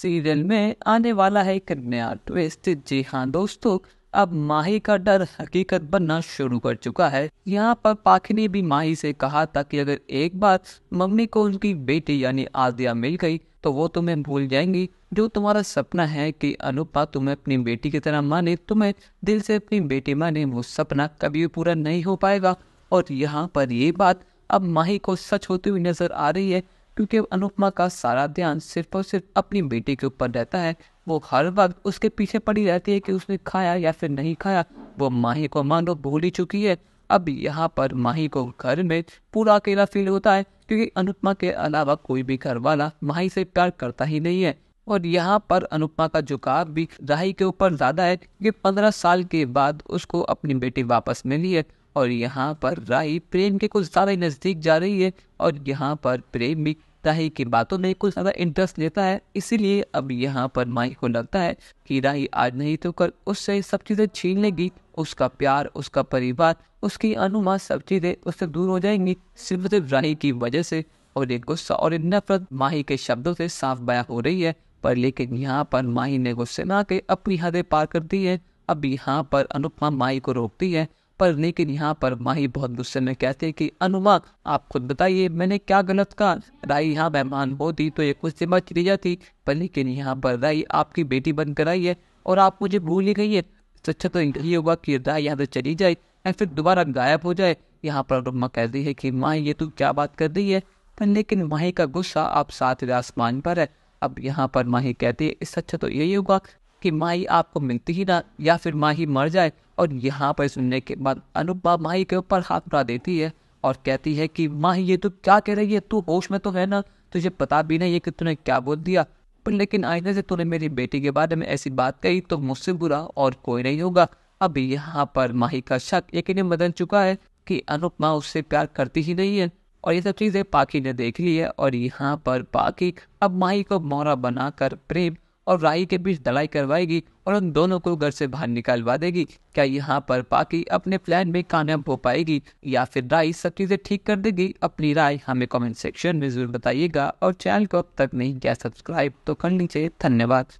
Serial में आने वाला है एक नया ट्विस्ट। जी हाँ दोस्तों, अब माही का डर हकीकत बनना शुरू कर चुका है। यहाँ पर पाखी ने भी माही से कहा था कि अगर एक बार मम्मी को उनकी बेटी यानी आदिया मिल गई तो वो तुम्हें भूल जाएंगी। जो तुम्हारा सपना है कि अनुपमा तुम्हें अपनी बेटी की तरह माने, तुम्हें दिल से अपनी बेटी माने, वो सपना कभी भी पूरा नहीं हो पाएगा। और यहाँ पर ये बात अब माही को सच होती हुई नजर आ रही है, क्योंकि अनुपमा का सारा ध्यान सिर्फ और सिर्फ अपनी बेटी के ऊपर रहता है। वो हर वक्त उसके पीछे पड़ी रहती है कि उसने खाया या फिर नहीं खाया। वो माही को मानो भूल ही चुकी है। अब यहाँ पर माही को घर में पूरा अकेला फील होता है, क्योंकि अनुपमा के अलावा कोई भी घर वाला माही से प्यार करता ही नहीं है। और यहाँ पर अनुपमा का झुकाव भी राही के ऊपर ज्यादा है, क्योंकि 15 साल के बाद उसको अपनी बेटी वापस मिली है। और यहाँ पर राही प्रेम के कुछ ज्यादा ही नजदीक जा रही है, और यहाँ पर प्रेम भी राही की बातों में कुछ ज्यादा इंटरेस्ट लेता है। इसीलिए अब यहाँ पर माही को लगता है कि राही आज नहीं तो कल उससे सब चीजें छीन लेगी। उसका प्यार, उसका परिवार, उसकी अनुमा, सब चीजें उससे दूर हो जाएंगी सिर्फ राही की वजह से। और एक गुस्सा और एक नफरत माही के शब्दों से साफ बयां हो रही है। पर लेकिन यहाँ पर माही ने गुस्से में आके अपनी हदें पार कर दी है। अब यहाँ पर अनुपमा माही को रोकती है, पर लेकिन यहाँ पर माही बहुत गुस्से में कहते हैं कि अनुमा, आप खुद बताइए मैंने क्या गलत कहा। राई यहाँ मेहमान होती तो ये कुछ से चली जाती, पर लेकिन यहाँ पर राई आपकी बेटी बनकर आई है और आप मुझे भूल ही गई है। अच्छा तो यही होगा कि राई यहाँ से चली जाए या फिर दोबारा गायब हो जाए। यहाँ पर अनुपमा कहती है कि माही ये तू क्या बात कर रही है, पर लेकिन माही का गुस्सा अब सातवें आसमान पर है। अब यहाँ पर माही कहती है इससे अच्छा तो यही होगा कि माही आपको मिलती ही ना, या फिर माही मर जाए। और यहाँ पर सुनने के बाद अनुपमा माही के ऊपर हाथ उठा देती है और कहती है कि माही ये तू क्या कह रही है, तू होश में तो है ना, तुझे पता भी नहीं है कि तूने क्या बोल दिया। पर लेकिन आईने से तूने मेरी बेटी के बारे में ऐसी बात कही तो मुझसे बुरा और कोई नहीं होगा। अब यहाँ पर माही का शक यकीन बदल चुका है कि अनुपमा उससे प्यार करती ही नहीं है। और ये सब चीजें पाखी ने देख ली है, और यहाँ पर पाखी अब माही को मोहरा बनाकर प्रेम और राही के बीच लड़ाई करवाएगी और उन दोनों को घर से बाहर निकालवा देगी। क्या यहाँ पर पाखी अपने प्लान में कामयाब हो पाएगी, या फिर राही सब चीजें ठीक कर देगी? अपनी राय हमें कमेंट सेक्शन में जरूर बताइएगा, और चैनल को अब तक नहीं किया सब्सक्राइब तो कर लीजिए। धन्यवाद।